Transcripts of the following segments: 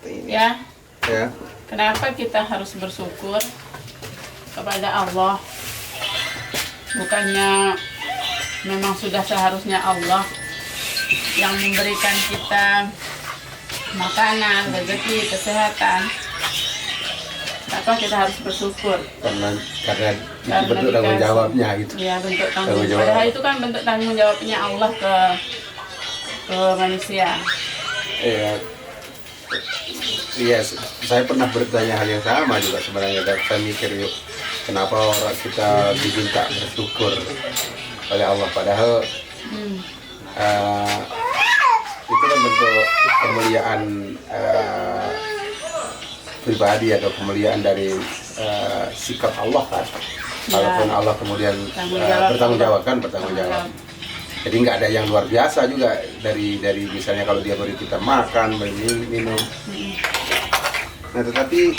Ya. Ya. Kenapa kita harus bersyukur kepada Allah? Bukannya memang sudah seharusnya Allah yang memberikan kita makanan, rezeki, kesehatan. Kenapa kita harus bersyukur? Karena itu bentuk tanggung jawabnya gitu. Ya, bentuk tanggung jawab. Padahal itu kan bentuk tanggung jawabnya Allah ke manusia. Iya, saya pernah bertanya hal yang sama juga sebenarnya. Dan saya mikir, yuk, kenapa orang kita diminta bersyukur oleh Allah, padahal itu kan bentuk kemuliaan pribadi atau kemuliaan dari sikap Allah kan. Kalaupun Allah kemudian bertanggung jawab. Jadi nggak ada yang luar biasa juga dari misalnya kalau dia beri kita makan, beri minum. Nah, tetapi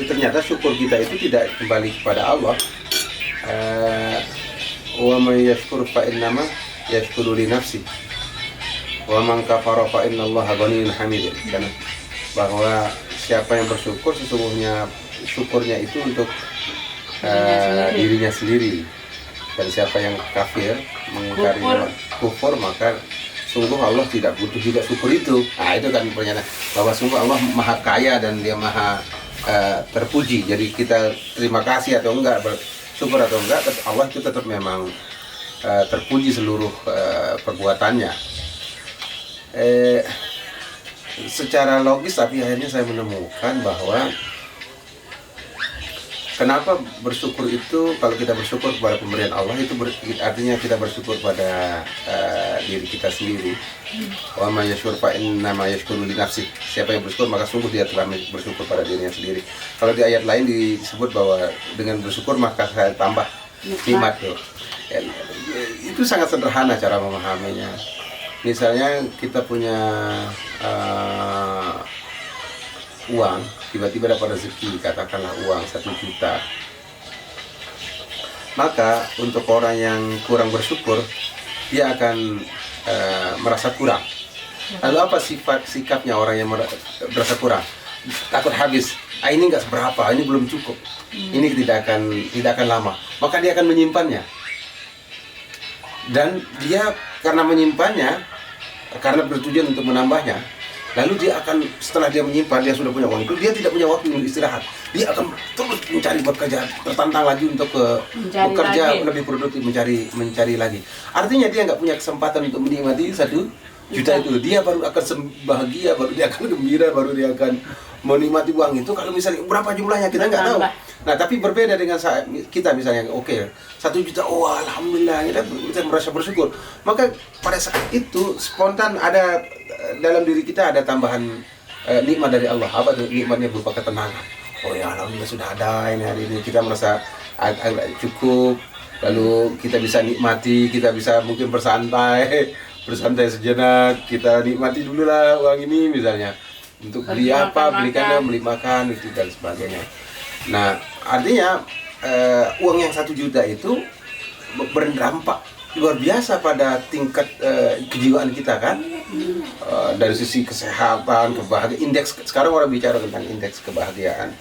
ternyata syukur kita itu tidak kembali kepada Allah. Wa may yashkur fa innama yashkuru li nafsi. Wa man kafara fa innallaha ghaniyyun hamid. Karena bahwa siapa yang bersyukur sesungguhnya syukurnya itu untuk dirinya sendiri. Dan siapa yang kafir mengingkari kufur, maka sungguh Allah tidak butuh juga syukur itu. Nah, itu kan pernyataan bahwa sungguh Allah maha kaya dan dia maha terpuji. Jadi kita terima kasih atau enggak, bersyukur atau enggak, Allah itu tetap memang terpuji seluruh perbuatannya. Secara logis, tapi akhirnya saya menemukan bahwa kenapa bersyukur itu, kalau kita bersyukur kepada pemberian Allah itu artinya kita bersyukur pada diri kita sendiri. Wa may yashkur fa innama yashkuru li nafsi. Siapa yang bersyukur maka sungguh dia telah bersyukur pada dirinya sendiri. Kalau di ayat lain disebut bahwa dengan bersyukur maka saya tambah nikmat tuh. Itu sangat sederhana cara memahaminya. Misalnya kita punya uang, tiba-tiba dapat rezeki, katakanlah uang 1 juta. Maka untuk orang yang kurang bersyukur, dia akan merasa kurang. Lalu apa sikapnya orang yang merasa kurang? Takut habis. Ini nggak seberapa, ini belum cukup. Ini tidak akan lama. Maka dia akan menyimpannya. Dan dia karena menyimpannya, karena bertujuan untuk menambahnya, lalu dia akan, setelah dia menyimpan, dia sudah punya uang itu, dia tidak punya waktu untuk istirahat. Dia akan terus mencari bekerja, tertantang lagi untuk bekerja lagi, lebih produktif, mencari lagi. Artinya dia nggak punya kesempatan untuk menikmati 1 juta itu. Dia baru akan bahagia, baru dia akan gembira, baru dia akan menikmati uang itu. Kalau misalnya berapa jumlahnya kita nggak tahu. Nah, tapi berbeda dengan kita misalnya, oke, 1 juta, oh alhamdulillah, kita merasa bersyukur. Maka pada saat itu spontan ada dalam diri kita ada tambahan nikmat dari Allah. Apa itu nikmatnya? Berupa ketenangan. Oh ya, alhamdulillah sudah ada ini hari ini, kita merasa cukup. Lalu kita bisa nikmati, kita bisa mungkin bersantai sejenak. Kita nikmati dulu lah uang ini misalnya untuk beli apa, beli makan itu dan sebagainya. Nah, artinya uang yang 1 juta itu berdampak luar biasa pada tingkat kejiwaan kita kan. Dari sisi kesehatan, kebahagiaan, indeks, sekarang orang bicara tentang indeks kebahagiaan.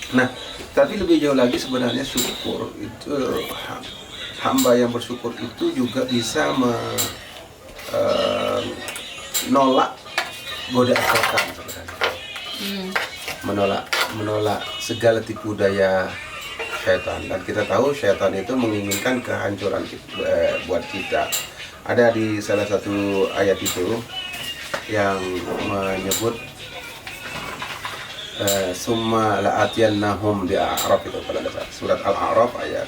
Nah, tapi lebih jauh lagi sebenarnya syukur itu, hamba yang bersyukur itu juga bisa menolak godaan setan sebenarnya. Menolak segala tipu daya syaitan. Dan kita tahu syaitan itu menginginkan kehancuran buat kita. Ada di salah satu ayat itu yang menyebut summa la'atiyannahum di A'raf, itu pada dasar surat Al-A'raf ayat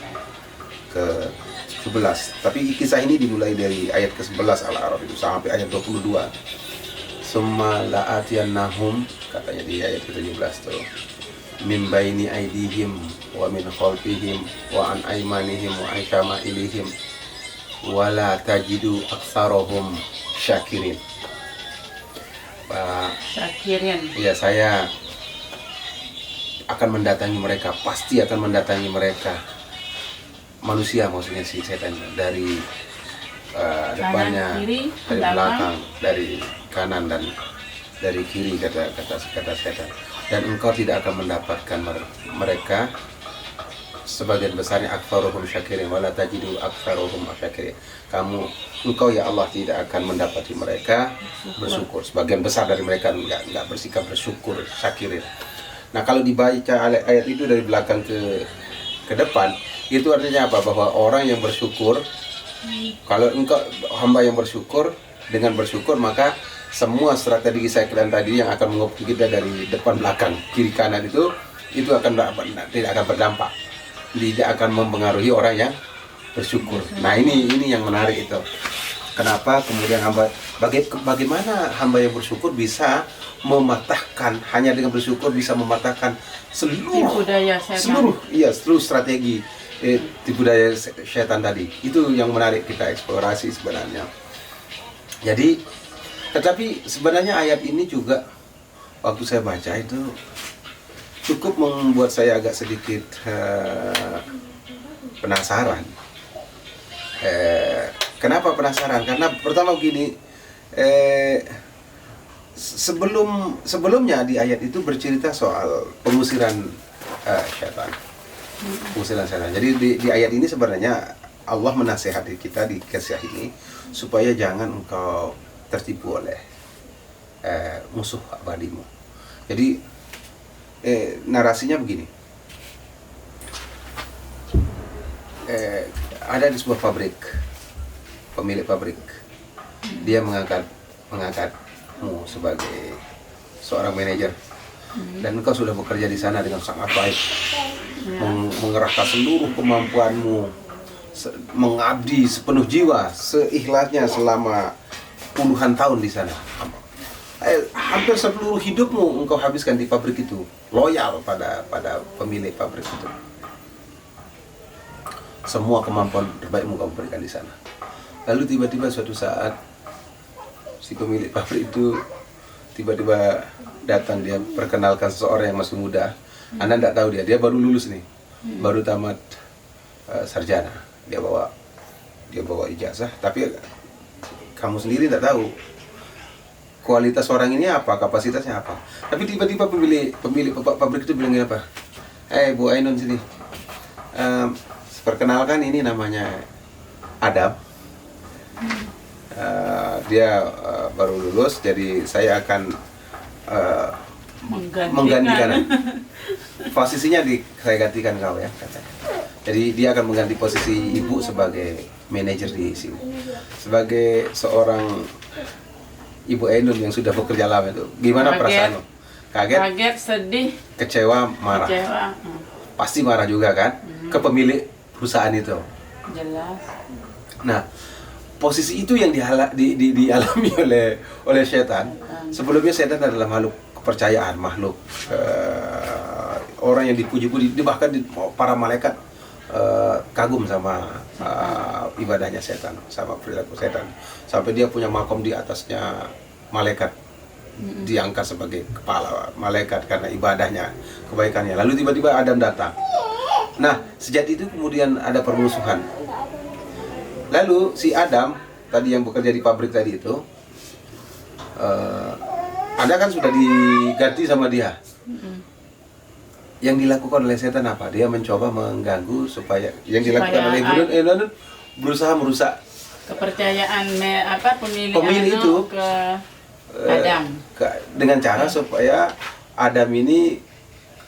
ke-11. Tapi kisah ini dimulai dari ayat ke-11 Al-A'raf itu sampai ayat 22. Summa la'atiyannahum, katanya di ayat ke-17 tuh, min baini aidihim wa min khalfihim wa an aymanihim wa an syama'ilihim wala tajidu aktsarahum syakirin. Ya, saya akan mendatangi mereka, pasti akan mendatangi mereka, manusia maksudnya si setan, dari depannya, dari belakang, dari kanan dan dari kiri, kata setan. Dan engkau tidak akan mendapatkan mereka sebagian besarnya aktsaruhum syakirin wala tajidu aktsaruhum syakirin. Engkau ya Allah tidak akan mendapati mereka bersyukur. Sebagian besar dari mereka enggak bersikap bersyukur, syakirin. Nah, kalau dibaca ayat itu dari belakang ke depan, itu artinya apa? Bahwa orang yang bersyukur, kalau engkau hamba yang bersyukur, dengan bersyukur maka semua strategi kalian tadi yang akan mengobati kita dari depan belakang kiri kanan itu akan tidak akan berdampak, tidak akan mempengaruhi orang yang bersyukur. Nah, ini yang menarik itu. Kenapa kemudian bagaimana hamba yang bersyukur bisa mematahkan, hanya dengan bersyukur bisa mematahkan seluruh strategi tipu daya setan tadi. Itu yang menarik kita eksplorasi sebenarnya. Jadi, tetapi sebenarnya ayat ini juga waktu saya baca itu cukup membuat saya agak sedikit penasaran. Kenapa penasaran? Karena pertama begini, sebelumnya di ayat itu bercerita soal pengusiran setan. Pengusiran setan. Jadi di ayat ini sebenarnya Allah menasihati kita di kisah ini supaya jangan engkau tertipu oleh musuh abadimu. Jadi narasinya begini. Ada di sebuah pabrik, pemilik pabrik, dia mengangkatmu sebagai seorang manajer, dan engkau sudah bekerja di sana dengan sangat baik, mengerahkan seluruh kemampuanmu, mengabdi sepenuh jiwa, seikhlasnya selama puluhan tahun di sana. Hampir seluruh hidupmu engkau habiskan di pabrik itu, loyal pada pemilik pabrik itu. Semua kemampuan terbaikmu kamu berikan di sana. Lalu tiba-tiba suatu saat si pemilik pabrik itu tiba-tiba datang, dia perkenalkan seseorang yang masih muda. Anda tidak tahu dia baru lulus nih, baru tamat sarjana. Dia bawa ijazah, tapi kamu sendiri tidak tahu kualitas orang ini apa, kapasitasnya apa. Tapi tiba-tiba pemilik pabrik itu bilang apa? Bu Ainun sini. Perkenalkan, ini namanya Adam. Dia baru lulus, jadi saya akan menggantikan. Posisinya saya gantikan kau ya, katanya. Jadi dia akan mengganti posisi ibu sebagai manajer di sini. Sebagai seorang Ibu Ainun yang sudah bekerja lama itu, gimana perasaanmu? Kaget, sedih, kecewa, marah. Pasti marah juga kan? Ke pemilik perusahaan itu. Jelas. Nah, posisi itu yang dialami oleh setan. Sebelumnya setan adalah makhluk kepercayaan, makhluk orang yang dipuji-puji, bahkan para malaikat kagum sama ibadahnya setan, sama perilaku setan, sampai dia punya makom di atasnya malaikat, diangkat sebagai kepala malaikat karena ibadahnya, kebaikannya. Lalu tiba-tiba Adam datang. Nah, sejak itu kemudian ada permusuhan. Lalu si Adam tadi yang bekerja di pabrik tadi itu, Anda kan sudah diganti sama dia. Yang dilakukan oleh setan apa? Dia mencoba mengganggu supaya dilakukan oleh Ibu Ainun berusaha merusak kepercayaan pemilik itu ke Adam, dengan cara supaya Adam ini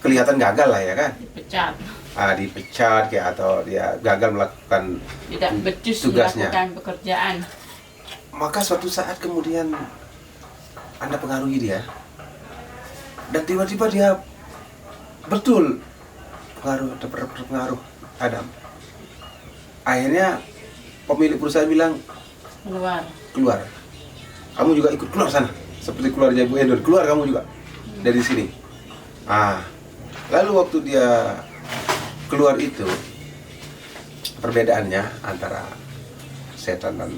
kelihatan gagal lah ya kan? Dipecat kayak, atau dia gagal melakukan tugasnya, melakukan pekerjaan. Maka suatu saat kemudian Anda pengaruhi dia, dan tiba-tiba dia betul terpengaruh Adam. Akhirnya pemilik perusahaan bilang, keluar. Kamu juga ikut keluar sana, seperti keluarnya Ibu Ainun, keluar kamu juga dari sini. Lalu waktu dia keluar itu, perbedaannya antara setan dan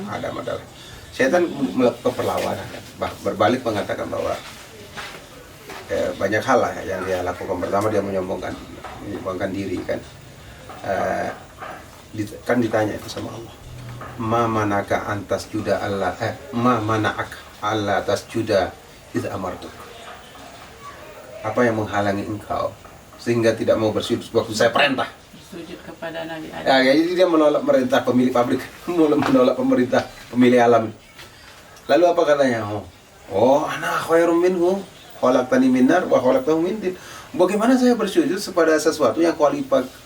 Adam adalah setan melakukan perlawanan, berbalik mengatakan bahwa banyak hal lah yang dia lakukan. Pertama, dia menyombongkan diri kan. Kan ditanya itu sama Allah, ma manaka antas juda Allah, ma mana'ak alla tasjuda idza amartuk. Apa yang menghalangi engkau sehingga tidak mau bersujud waktu saya perintah? Bersujud kepada Nabi Adam. Ya, jadi dia menolak perintah pemilik pabrik, menolak pemerintah pemilik alam. Lalu apa katanya? Ana khairum minhu, khalaqtani min nar wa khalaqtahu min tin. Bagaimana saya bersujud kepada sesuatu yang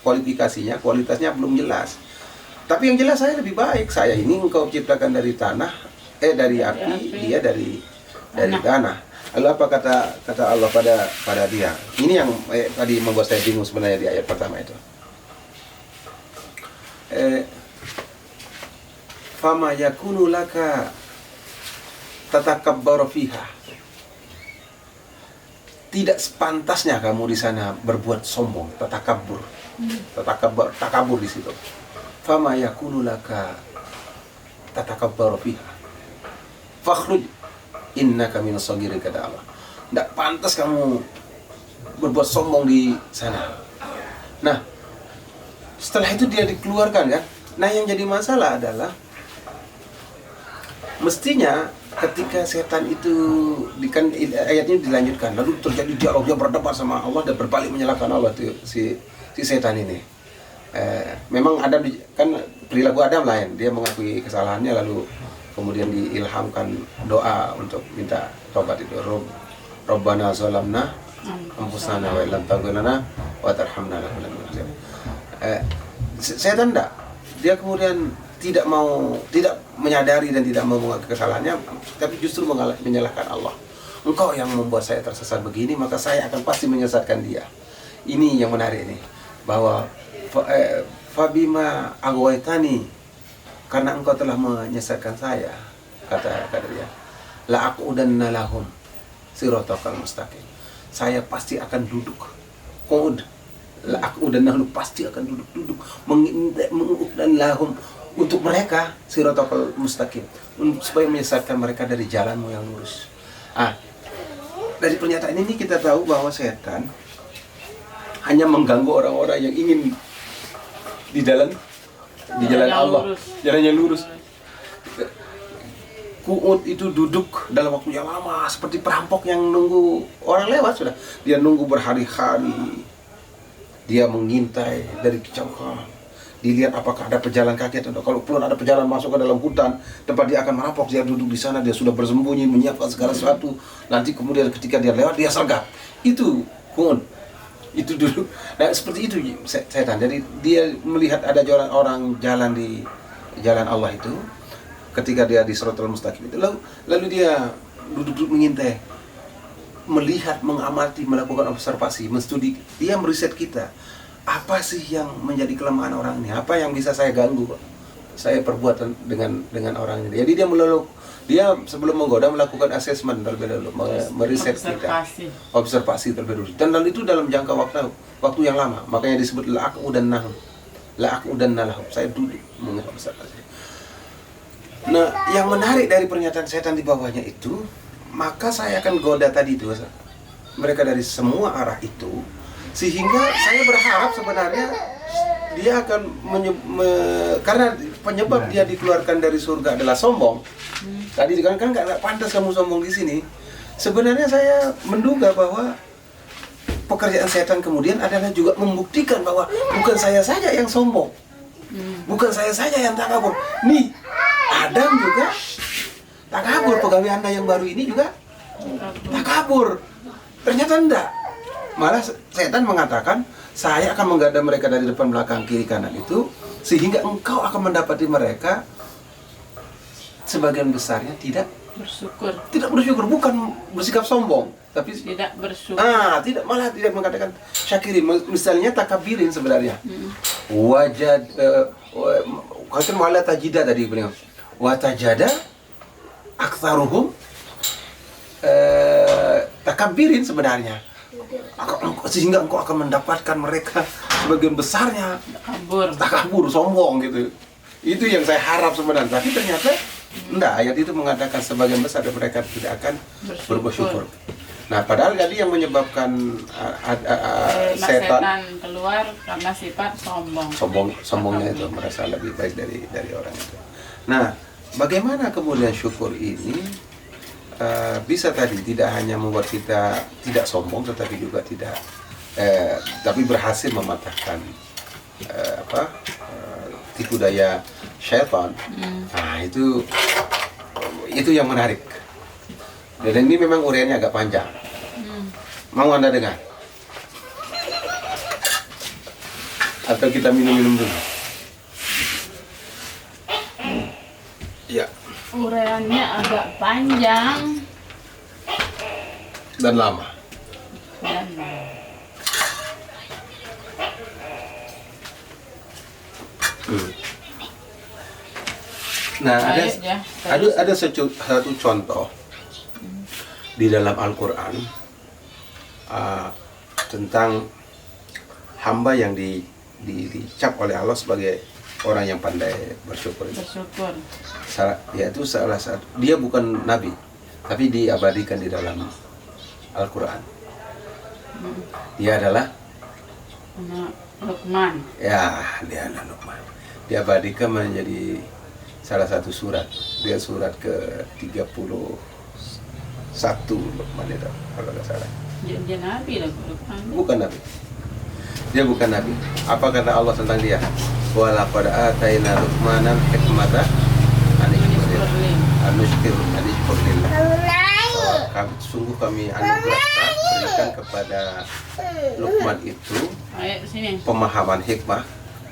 kualifikasinya, kualitasnya belum jelas. Tapi yang jelas saya lebih baik. Saya ini engkau ciptakan dari tanah, dari api, dia dari tanah. Lalu apa kata Allah pada dia? Ini yang tadi membuat saya bingung sebenarnya di ayat pertama itu. Fama yakunu laka tatakabbaru fiha. Tidak sepantasnya kamu di sana berbuat sombong, takabur di situ. Fama yakunu laka tatakabbaru fiha. Fakhruj innaka minas sagirin, kata Allah. Tidak pantas kamu berbuat sombong di sana. Nah, setelah itu dia dikeluarkan kan. Nah, yang jadi masalah adalah mestinya ketika setan itu ayatnya dilanjutkan, lalu terjadi dialog, dia berdebat sama Allah dan berbalik menyalahkan Allah tuh, si setan ini. Memang Adam kan perilaku Adam lain, dia mengakui kesalahannya lalu kemudian diilhamkan doa untuk minta tobat itu. Rabbana zalamna anfusana wa illam taghfir lana wa tarhamna lanakunanna minal khasirin. Setan enggak, dia kemudian tidak menyadari dan tidak mau mengakui kesalahannya, tapi justru menyalahkan Allah. Engkau yang membuat saya tersesat begini, maka saya akan pasti menyesatkan dia. Ini yang menarik ini, bahwa fabima aghwaytani, karena engkau telah menyesatkan saya, kata dia, la aqudanna lahum siratal mustaqim. Saya pasti akan duduk, la aqudanna lahum, pasti akan duduk mengudan lahum, untuk mereka siratal mustaqim, supaya menyesatkan mereka dari jalanmu yang lurus. Dari pernyataan ini kita tahu bahwa setan hanya mengganggu orang-orang yang ingin di jalan Allah, jalannya lurus. Qu'ud itu duduk dalam waktu yang lama seperti perampok yang nunggu orang lewat sudah. Dia nunggu berhari-hari. Dia mengintai dari kejauhan. Dilihat apakah ada pejalan kaki atau kalau belum ada pejalan masuk ke dalam hutan tempat dia akan merampok, dia duduk di sana, dia sudah bersembunyi menyiapkan segala sesuatu. Nanti kemudian ketika dia lewat dia sergap. Itu Qu'ud. Itu dulu. Nah, seperti itu setan. Jadi dia melihat ada orang jalan di jalan Allah itu, ketika dia di Shiratal Mustaqim itu, lalu dia duduk mengintai, melihat, mengamati, melakukan observasi, menstudi. Dia meriset kita. Apa sih yang menjadi kelemahan orang ini? Apa yang bisa saya ganggu, saya perbuat dengan orang ini? Jadi dia sebelum menggoda melakukan asesmen terlebih dahulu, meriset kita, observasi terlebih dahulu. Dan lalu itu dalam jangka waktu yang lama. Makanya disebut la aqudanna lahum. Saya duduk mengobservasi. Nah, yang menarik dari pernyataan setan di bawahnya itu, maka saya akan goda tadi itu mereka dari semua arah itu, sehingga saya berharap sebenarnya dia akan karena penyebab dia dikeluarkan dari surga adalah sombong. Tadi kan nggak pantas kamu sombong di sini. Sebenarnya saya menduga bahwa pekerjaan setan kemudian adalah juga membuktikan bahwa bukan saya saja yang sombong, bukan saya saja yang takabur. Nih, Adam juga takabur, pegawai Anda yang baru ini juga takabur. Ternyata enggak. Malah setan mengatakan, saya akan menggada mereka dari depan, belakang, kiri, kanan itu, sehingga engkau akan mendapati mereka sebagian besarnya tidak bersyukur, bukan bersikap sombong, tapi tidak bersyukur. Malah tidak mengatakan syakirin. Misalnya takabirin sebenarnya. Kata wala tajida tadi beliau. Wa tajada aktsaruhum takabirin sebenarnya. Sehingga engkau akan mendapatkan mereka sebagian besarnya takabur, sombong gitu. Itu yang saya harap sebenarnya. Tapi ternyata enggak, ayat itu mengatakan sebagian besar dari mereka tidak akan bersyukur. Nah, padahal tadi yang menyebabkan setan keluar karena sifat sombongnya itu, merasa lebih baik dari orang itu. Nah, bagaimana kemudian syukur ini bisa tadi tidak hanya membuat kita tidak sombong, tetapi juga tidak tapi berhasil mematahkan tipu daya syaitan. Nah, itu yang menarik. Dan ini memang uraiannya agak panjang. Mau Anda dengar? Atau kita minum-minum dulu? Ya. Uraiannya agak panjang Dan lama. dan Nah, baik ya. ada satu contoh di dalam Al-Quran tentang hamba yang dicap oleh Allah sebagai orang yang pandai bersyukur. Bersyukur. Yaitu salah satu, dia bukan nabi, tapi diabadikan di dalam Al-Quran. Dia adalah Anak Luqman. dia anak Luqman. Diabadikan menjadi salah satu surat. Dia surat ke-31 Luqman itu, kalau nggak salah. Dia nabi lah Luqman. Bukan nabi. Dia bukan nabi. Apa kata Allah tentang dia? Wa laqad ataina Luqmanan hikmata anushkur lillah. Sungguh kami anugerahkan, berikan kepada Luqman itu Ayo sini. pemahaman hikmah,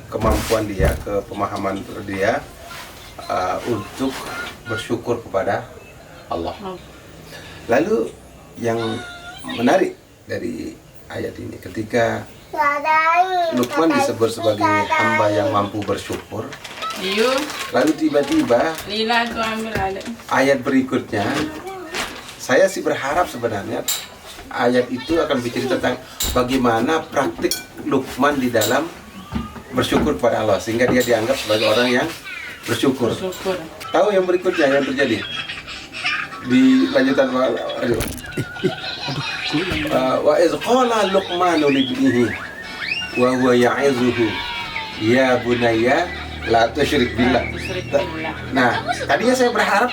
kemampuan dia, pemahaman dia untuk bersyukur kepada Allah. Lalu yang menarik dari ayat ini, ketika Luqman disebut sebagai hamba yang mampu bersyukur, lalu tiba-tiba Lila tu ambil ada. ayat berikutnya, saya sih berharap sebenarnya ayat itu akan bercerita tentang bagaimana praktik Luqman di dalam bersyukur kepada Allah, sehingga dia dianggap sebagai orang yang bersyukur. Bersyukur. Tahu yang berikutnya yang terjadi di lanjutan wa iz qala Luqmanu libnihi wa huwa ya'izuhu ya bunayya la tusyrik billah. Nah, tadinya saya berharap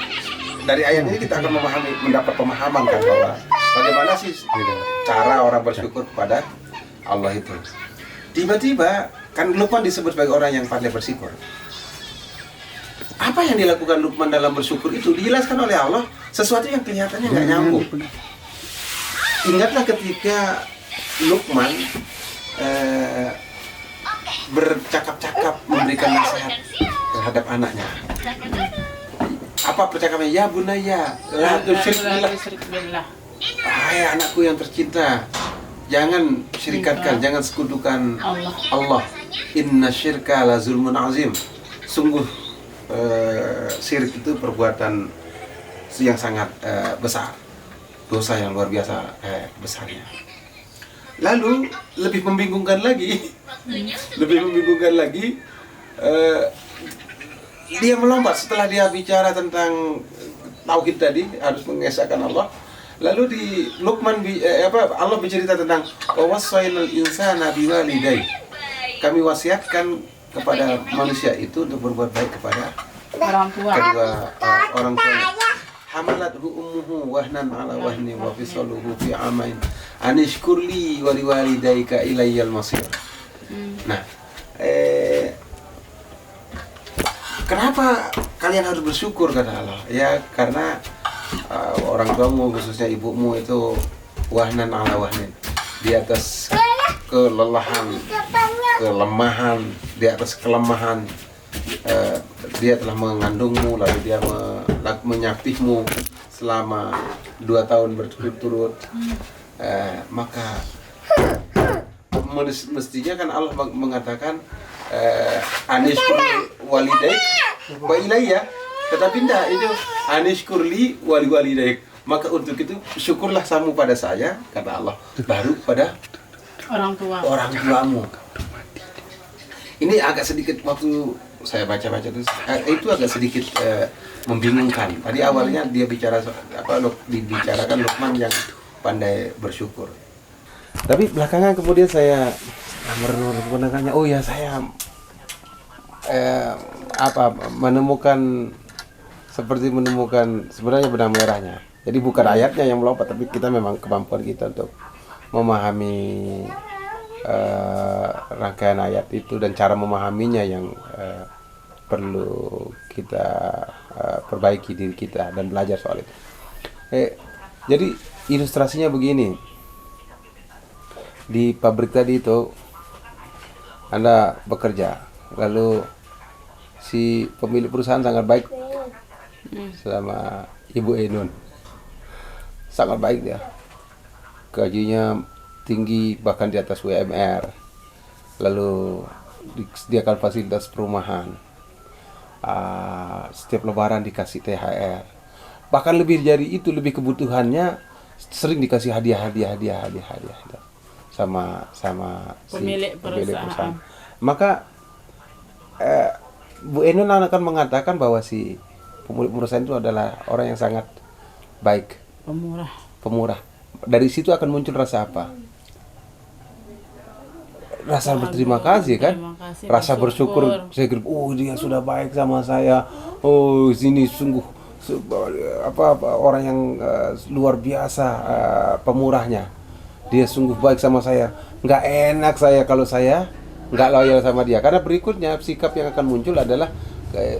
dari ayat ini kita akan mendapat pemahaman kan bahwa bagaimana sih cara orang bersyukur kepada Allah itu. Tiba-tiba kan Luqman disebut sebagai orang yang pandai bersyukur. Apa yang dilakukan Luqman dalam bersyukur itu dijelaskan oleh Allah sesuatu yang kelihatannya nggak nyambung. Ingatlah ketika Luqman bercakap-cakap memberikan nasihat terhadap anaknya. Apa percakapannya? Ya bunaya, la tusyrik billah. Hai anakku yang tercinta, jangan syirikatkan, jangan sekutukan Allah. Inna syirka la zulmun azim. Sungguh syirik itu perbuatan yang sangat besar, dosa yang luar biasa besarnya. Lalu lebih membingungkan lagi, dia melompat setelah dia bicara tentang tauhid tadi, harus mengesahkan Allah. Lalu di Luqman Allah bercerita tentang wassaynal insana biwalidayhi. Kami wasiatkan kepada manusia itu untuk berbuat baik kepada kedua orang tuanya. Hamalathu ummuhu wahnan ala wahni wa fisaluhu fi amain anishkurli wa liwalidayka ilayyal masir. Nah, kenapa kalian harus bersyukur kata Allah? Ya karena orang tuamu, khususnya ibumu itu wahnan ala wahnin, di atas kelemahan, di atas kelemahan dia telah mengandungmu, lalu dia menyapihmu selama 2 tahun berturut-turut. Maka mestinya kan Allah mengatakan anishkurli walidaik wa ilayya, tetapi tidak, itu anishkurli walidaik. Maka untuk itu syukurlah kamu pada saya, kata Allah, baru pada orang tuamu. Ini agak sedikit waktu saya baca-baca itu agak sedikit membingungkan. Tadi awalnya dia dibicarakan Luqman yang pandai bersyukur. Tapi belakangan kemudian saya merenung-renungkannya, oh ya saya menemukan sebenarnya benang merahnya. Jadi bukan ayatnya yang melompat, tapi kita memang kemampuan kita untuk memahami rangkaian ayat itu dan cara memahaminya yang perlu kita perbaiki diri kita dan belajar soal itu. Jadi ilustrasinya begini, di pabrik tadi itu Anda bekerja, lalu si pemilik perusahaan sangat baik sama Ibu Enun, sangat baik dia, gajinya tinggi bahkan di atas UMR, lalu disediakan fasilitas perumahan, setiap lebaran dikasih THR, bahkan lebih dari itu, lebih kebutuhannya sering dikasih hadiah sama si pemilik perusahaan. Maka Bu Enun akan mengatakan bahwa si pemilik perusahaan itu adalah orang yang sangat baik, pemurah. Dari situ akan muncul rasa apa? Rasa berterima kasih kan? Rasa bersyukur. Saya kira, oh dia sudah baik sama saya. Oh sini sungguh orang yang luar biasa pemurahnya. Dia sungguh baik sama saya. Nggak enak saya kalau saya nggak loyal sama dia. Karena berikutnya sikap yang akan muncul adalah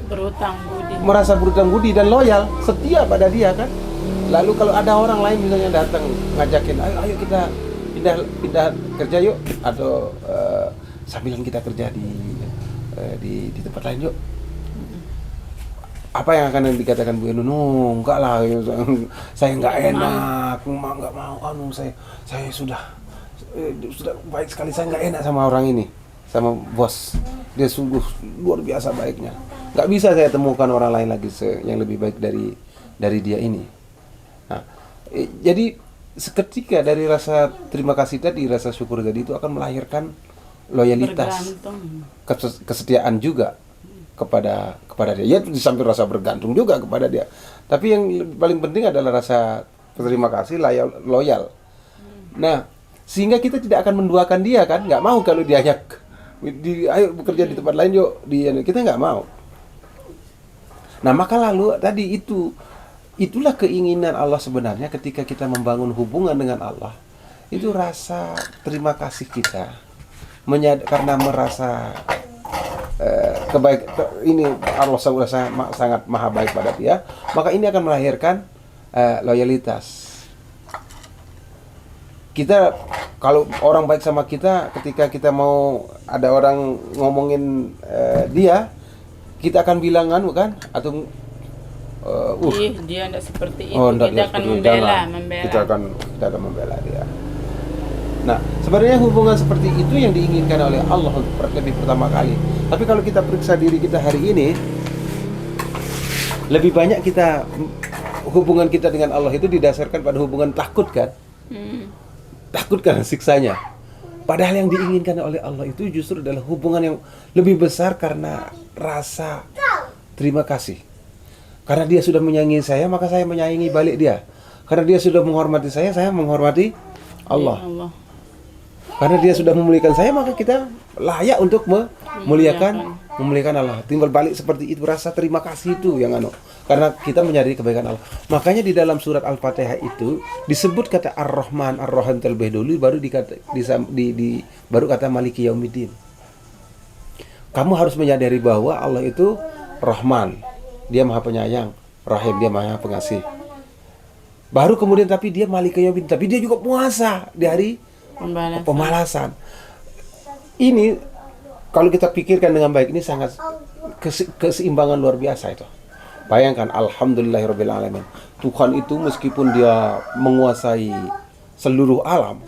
berutang budi. Merasa berutang budi dan loyal, setia pada dia kan. Lalu kalau ada orang lain misalnya datang ngajakin, ayo kita pindah kerja yuk, atau sambilan kita kerja di tempat lain yuk. Apa yang akan dikatakan Bu Enun? No, enggak lah, saya nggak enak, nggak mau, saya sudah baik sekali, saya nggak enak sama orang ini, sama bos, dia sungguh luar biasa baiknya, nggak bisa saya temukan orang lain lagi yang lebih baik dari dia ini. Nah, jadi seketika dari rasa terima kasih tadi, rasa syukur tadi itu akan melahirkan loyalitas, kesetiaan juga kepada dia. Ya, di samping rasa bergantung juga kepada dia. Tapi yang paling penting adalah rasa berterima kasih, loyal. Nah, sehingga kita tidak akan menduakan dia kan, nggak mau kalau dia ayo bekerja di tempat lain yuk, kita nggak mau. Nah, maka lalu tadi itulah keinginan Allah sebenarnya ketika kita membangun hubungan dengan Allah. Itu rasa terima kasih kita karena merasa ini Allah sangat maha baik pada dia, maka ini akan melahirkan loyalitas. Kita kalau orang baik sama kita, ketika kita mau ada orang ngomongin dia, kita akan bilang kan, atau dia tidak seperti itu, kita akan membela. Kita akan membela dia. Nah, sebenarnya hubungan seperti itu yang diinginkan oleh Allah lebih pertama kali. Tapi kalau kita periksa diri kita hari ini, lebih banyak hubungan kita dengan Allah itu didasarkan pada hubungan takut kan? Takut karena siksanya. Padahal yang diinginkan oleh Allah itu justru adalah hubungan yang lebih besar karena rasa terima kasih. Karena dia sudah menyayangi saya, maka saya menyayangi balik dia. Karena dia sudah menghormati saya menghormati Allah. Karena dia sudah memuliakan saya, maka kita layak untuk memuliakan Allah. Timbal balik seperti itu, rasa terima kasih itu yang karena kita menyadari kebaikan Allah. Makanya di dalam surat Al-Fatihah itu disebut kata Ar-Rahman, Ar-Rahim terlebih dulu, baru baru kata Maliki Yaumiddin. Kamu harus menyadari bahwa Allah itu Rahman, dia maha penyayang, Rahim, dia maha pengasih. Baru kemudian tapi dia Maliki Yaumiddin, tapi dia juga puasa di hari pembalasan. Ini kalau kita pikirkan dengan baik, ini sangat keseimbangan luar biasa itu. Bayangkan, alhamdulillahirabbil alamin. Tuhan itu meskipun dia menguasai seluruh alam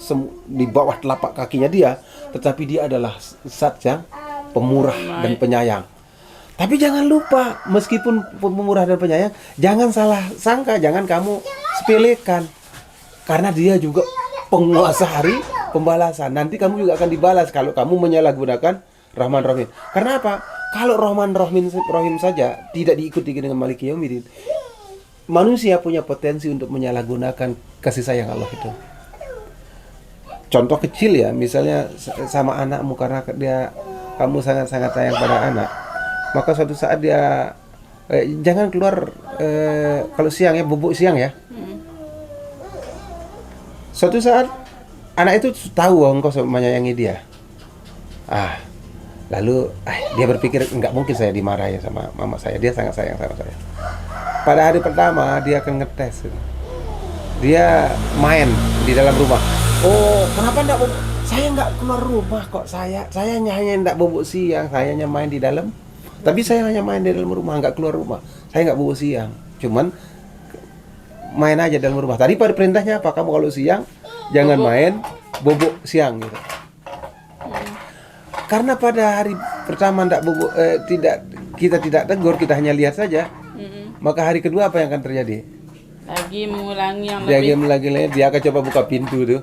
di bawah telapak kakinya dia, tetapi dia adalah zat yang pemurah dan penyayang. Tapi jangan lupa, meskipun pemurah dan penyayang, jangan salah sangka, jangan kamu sepelekan. Karena dia juga penguasa hari pembalasan. Nanti kamu juga akan dibalas kalau kamu menyalahgunakan Rahman Rahim. Karena apa? Kalau Rahman Rahim saja tidak diikuti dengan Maliki Yaumiddin, manusia punya potensi untuk menyalahgunakan kasih sayang Allah itu. Contoh kecil ya, misalnya sama anakmu, karena kamu sangat-sangat sayang pada anak, maka suatu saat dia jangan keluar kalau siang ya, bubuk siang ya. Suatu saat anak itu tahu engkau menyayangi dia. Lalu dia berpikir nggak mungkin saya dimarahi sama mama saya. Dia sangat sayang sama saya. Pada hari pertama dia akan ngetes. Dia main di dalam rumah. Oh, kenapa enggak bobo? Saya nggak keluar rumah kok. Saya hanya enggak bobo siang. Saya hanya main di dalam. Tapi saya hanya main di dalam rumah, nggak keluar rumah. Saya nggak bobo siang. Cuman main aja dalam rumah. Tadi pada perintahnya apa? Kamu kalau siang jangan main, bobo siang gitu. Karena pada hari pertama kita tidak tegur, kita hanya lihat saja. Maka hari kedua apa yang akan terjadi? Lagi mengulangi yang lebih. Dia akan coba buka pintu tuh.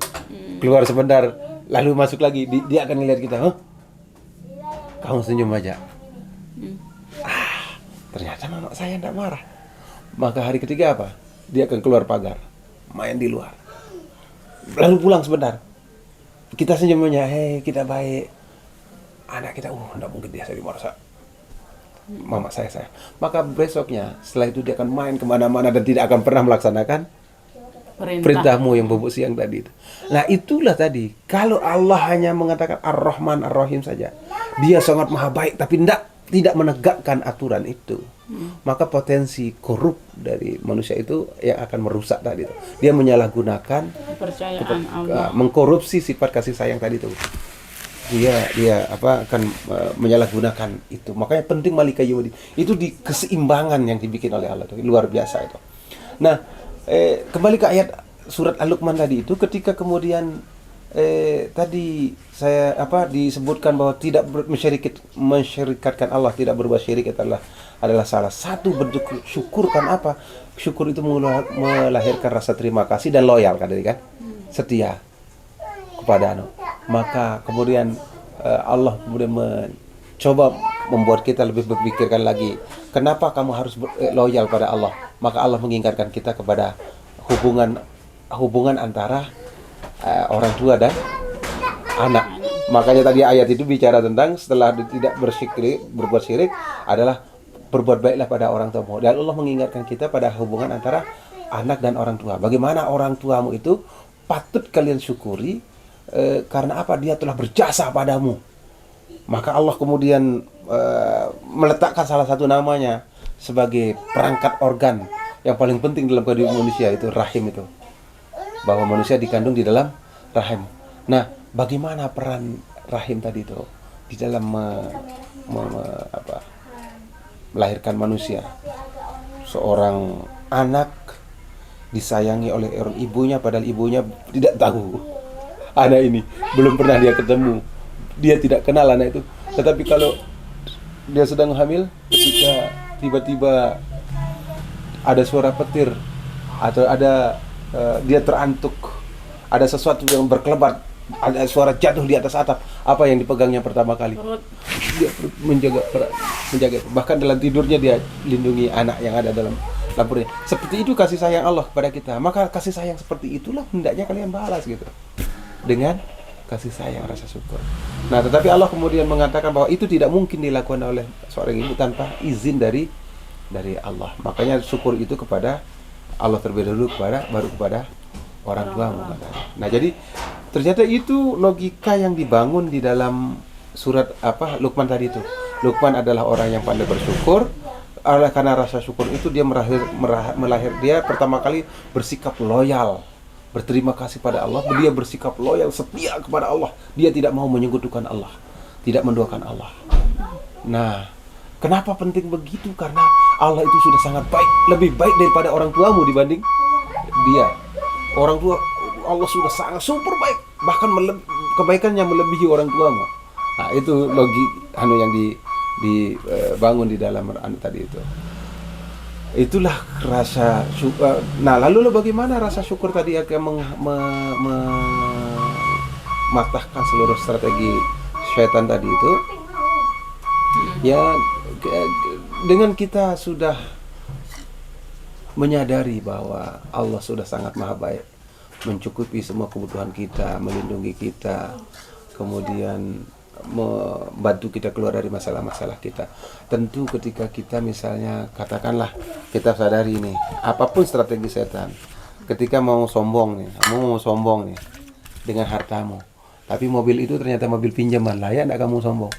Keluar sebentar, lalu masuk lagi. Dia akan lihat kita, kamu senyum aja. Ternyata mama saya tidak marah. Maka hari ketiga apa? Dia akan keluar pagar, main di luar. Lalu pulang sebentar. Kita senyumnya, kita baik. Anak kita, enggak mungkin dia saya dimarah. Mama saya. Maka besoknya, setelah itu dia akan main kemana-mana dan tidak akan pernah melaksanakan perintahmu yang bobo siang tadi itu. Nah itulah tadi, kalau Allah hanya mengatakan Ar-Rahman Ar-Rahim saja, dia sangat maha baik, tapi tidak menegakkan aturan itu, maka potensi korup dari manusia itu yang akan merusak tadi itu. Dia menyalahgunakan kepercayaan Allah, mengkorupsi sifat kasih sayang tadi itu. Dia akan menyalahgunakan itu. Makanya penting Malika Yawmiddin. Itu di keseimbangan yang dibikin oleh Allah itu luar biasa itu. Nah, kembali ke ayat surat Al-Luqman tadi itu, ketika kemudian tadi saya disebutkan bahwa tidak mensyirikatkan Allah, tidak berbuat syirik adalah salah satu bentuk syukur. Kan apa? Syukur itu melahirkan rasa terima kasih dan loyal kan, kan? Setia kepada maka kemudian Allah kemudian mencoba membuat kita lebih berpikirkan lagi, kenapa kamu harus loyal pada Allah? Maka Allah mengingatkan kita kepada hubungan antara orang tua dan anak. Makanya tadi ayat itu bicara tentang setelah tidak berbuat syirik adalah berbuat baiklah pada orang tuamu. Dan Allah mengingatkan kita pada hubungan antara anak dan orang tua. Bagaimana orang tuamu itu patut kalian syukuri. Karena apa? Dia telah berjasa padamu. Maka Allah kemudian meletakkan salah satu namanya sebagai perangkat organ yang paling penting dalam kehidupan manusia, itu rahim itu. Bahwa manusia dikandung di dalam rahim. Nah, bagaimana peran rahim tadi itu di dalam melahirkan manusia? Seorang anak disayangi oleh orang ibunya, padahal ibunya tidak tahu anak ini, belum pernah dia ketemu, dia tidak kenal anak itu. Tetapi kalau dia sedang hamil, ketika tiba-tiba ada suara petir atau ada dia terantuk, ada sesuatu yang berkelebat, ada suara jatuh di atas atap, apa yang dipegangnya pertama kali? Dia menjaga. Bahkan dalam tidurnya dia lindungi anak yang ada dalam perutnya. Seperti itu kasih sayang Allah kepada kita. Maka kasih sayang seperti itulah hendaknya kalian balas gitu, dengan kasih sayang, rasa syukur. Nah, tetapi Allah kemudian mengatakan bahwa itu tidak mungkin dilakukan oleh seorang ibu tanpa izin dari Allah. Makanya syukur itu kepada Allah terlebih dahulu, baru kepada orang tua. Nah, jadi ternyata itu logika yang dibangun di dalam surat Luqman tadi itu. Luqman adalah orang yang pandai bersyukur. Oleh karena rasa syukur itu dia dia pertama kali bersikap loyal, berterima kasih pada Allah. Dia bersikap loyal, setia kepada Allah. Dia tidak mau menyekutukan Allah, tidak menduakan Allah. Nah, kenapa penting begitu? Karena Allah itu sudah sangat baik, lebih baik daripada orang tuamu dibanding dia. Orang tua Allah sudah sangat super baik, bahkan kebaikannya melebihi orang tuamu. Nah, itu yang dibangun di dalam tadi itu. Itulah rasa syukur. Nah, lalu bagaimana rasa syukur tadi akan mematahkan seluruh strategi syaitan tadi itu? Ya, dengan kita sudah menyadari bahwa Allah sudah sangat maha baik, mencukupi semua kebutuhan kita, melindungi kita, kemudian membantu kita keluar dari masalah-masalah kita. Tentu ketika kita misalnya katakanlah kita sadari ini, apapun strategi setan, ketika mau sombong nih, kamu mau sombong nih dengan hartamu, tapi mobil itu ternyata mobil pinjaman, layak enggak kamu sombong?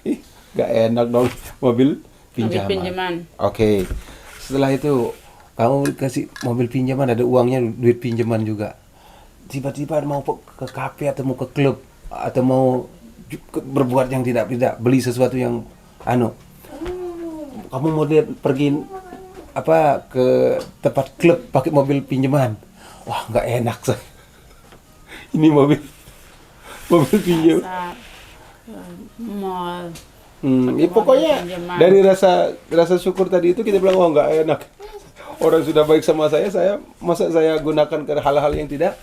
Ih, gak enak dong, mobil pinjaman. pinjaman. Oke. Setelah itu kamu kasih mobil pinjaman, ada uangnya, duit pinjaman juga. Tiba-tiba mau ke kafe atau mau ke klub atau mau berbuat yang tidak beli sesuatu yang kamu mau pergi ke tempat klub pakai mobil pinjaman. Wah, nggak enak saya. Ini mobil pinjam. Mall. Ya pokoknya pinjaman. dari rasa syukur tadi itu kita bilang, oh nggak enak. Orang sudah baik sama saya masa saya gunakan ke hal-hal yang tidak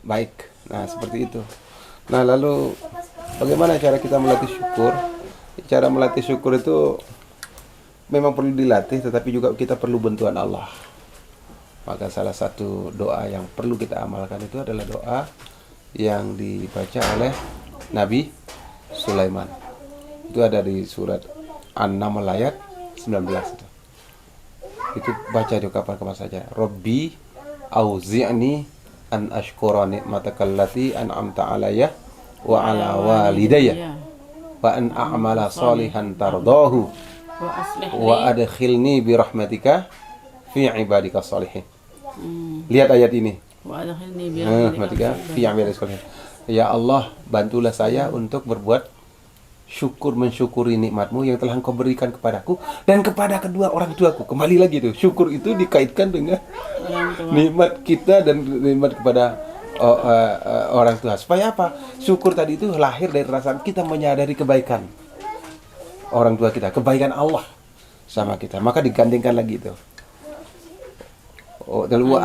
baik. Nah, seperti itu. Nah, lalu bagaimana cara kita melatih syukur? Cara melatih syukur itu memang perlu dilatih, tetapi juga kita perlu bantuan Allah. Maka salah satu doa yang perlu kita amalkan itu adalah doa yang dibaca oleh Nabi Sulaiman. Itu ada di surat An-Naml ayat 19 itu. Itu baca di kapan saja. Rabbi auzi'ni an ashkura ni'mataka allati an'amta alayya wa ala walidayya wa an a'mala salihan tardahu wa adkhilni bi rahmatika fi ibadika sholihin. Lihat ayat ini. Wa adkhilni bi rahmatika fi ibadika sholihin. Ya Allah, bantulah saya untuk berbuat syukur, mensyukuri nikmatmu yang telah engkau berikan kepadaku dan kepada kedua orang tuaku. Kembali lagi tuh, syukur itu dikaitkan dengan nikmat kita dan nikmat kepada orang tua. Supaya apa? Syukur tadi itu lahir dari rasa kita menyadari kebaikan orang tua kita, kebaikan Allah sama kita. Maka digandingkan lagi itu. Dan wa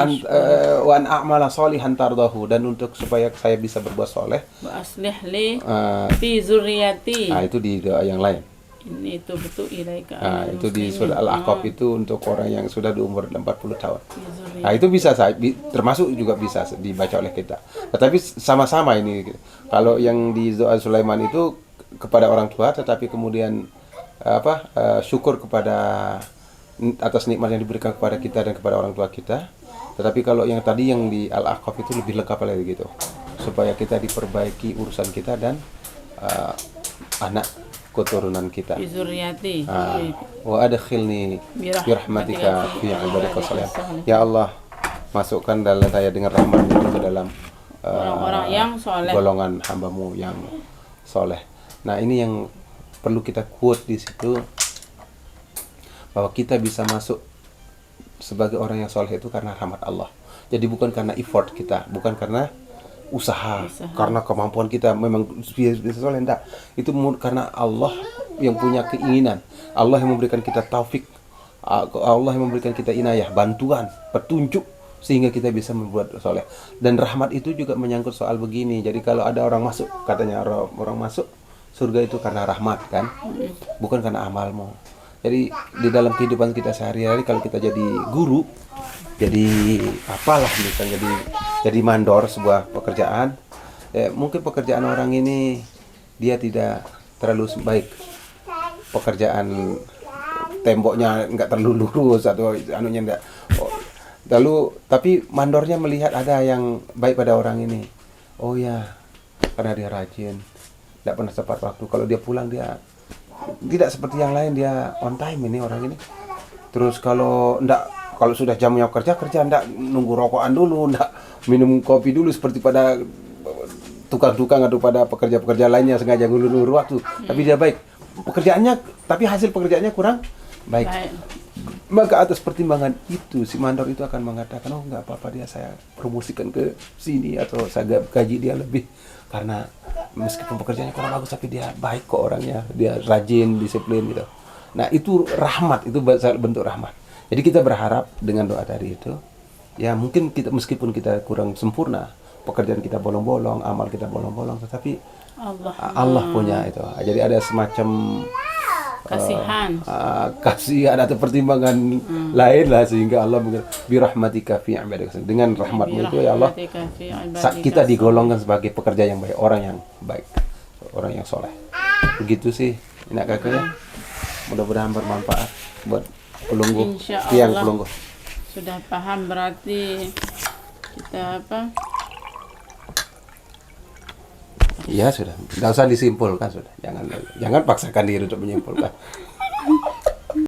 an a'mala sholihan tardahu, dan untuk supaya saya bisa berbuat soleh, wa aslih li fi zurriyati. Nah, itu di doa yang lain. Ini itu betul ilaika. Nah, itu di surah Al-Ahqaf itu untuk orang yang sudah di umur 40 tahun. Nah, itu bisa termasuk juga bisa dibaca oleh kita. Tetapi sama-sama ini. Kalau yang di doa Sulaiman itu kepada orang tua, tetapi kemudian syukur kepada atas nikmat yang diberikan kepada kita dan kepada orang tua kita. Tetapi kalau yang tadi yang di Al-Ahqaf itu lebih lengkap lagi gitu, supaya kita diperbaiki urusan kita dan anak keturunan kita. Zuriyati. Wa adkhilni bi rahmatika fi ibadika sholihin. Ya Allah, masukkan dalam saya dengan rahmat-Mu ke dalam orang-orang yang soleh, golongan hamba-Mu yang soleh. Nah, ini yang perlu kita quote di situ, bahwa kita bisa masuk sebagai orang yang soleh itu karena rahmat Allah. Jadi bukan karena effort kita, bukan karena usaha. Karena kemampuan kita memang bisa soleh, enggak. Itu karena Allah yang punya keinginan, Allah yang memberikan kita taufik, Allah yang memberikan kita inayah, bantuan, petunjuk, sehingga kita bisa membuat soleh. Dan rahmat itu juga menyangkut soal begini. Jadi kalau ada orang masuk, katanya orang masuk surga itu karena rahmat kan, bukan karena amalmu. Jadi di dalam kehidupan kita sehari-hari, kalau kita jadi guru, jadi apalah misalnya jadi mandor sebuah pekerjaan, mungkin pekerjaan orang ini dia tidak terlalu baik, pekerjaan temboknya nggak terlalu lurus atau anunya enggak. Lalu tapi mandornya melihat ada yang baik pada orang ini. Oh ya, karena dia rajin, tidak pernah tepat waktu. Kalau dia pulang dia tidak seperti yang lain, dia on time ini orang ini. Terus kalau sudah jamnya kerja enggak nunggu rokokan dulu, enggak minum kopi dulu seperti pada tukang-tukang atau pada pekerja-pekerja lainnya sengaja ngulur-ngulur waktu. Tapi dia baik. Pekerjaannya, tapi hasil pekerjaannya kurang baik. Maka atas pertimbangan itu si mandor itu akan mengatakan, oh enggak apa-apa, dia saya promosikan ke sini atau saya gaji dia lebih, karena meskipun pekerjaannya kurang bagus tapi dia baik kok orangnya, dia rajin, disiplin gitu. Nah, itu rahmat, itu bentuk rahmat. Jadi kita berharap dengan doa tadi itu, ya mungkin kita meskipun kita kurang sempurna, pekerjaan kita bolong-bolong, amal kita bolong-bolong, tetapi Allah punya itu. Jadi ada semacam kasihan atau pertimbangan lain lah, sehingga Allah birahmatika fi ibadika, dengan rahmatmu itu ya Allah kita digolongkan sebagai pekerja yang baik, orang yang baik, orang yang soleh. Begitu sih, enak kakaknya. Mudah-mudahan bermanfaat buat pelunggu, Insya tiang Allah. pelunggu. Sudah paham berarti kita apa? Iya sudah, nggak usah disimpulkan sudah. Jangan paksakan diri untuk menyimpulkan.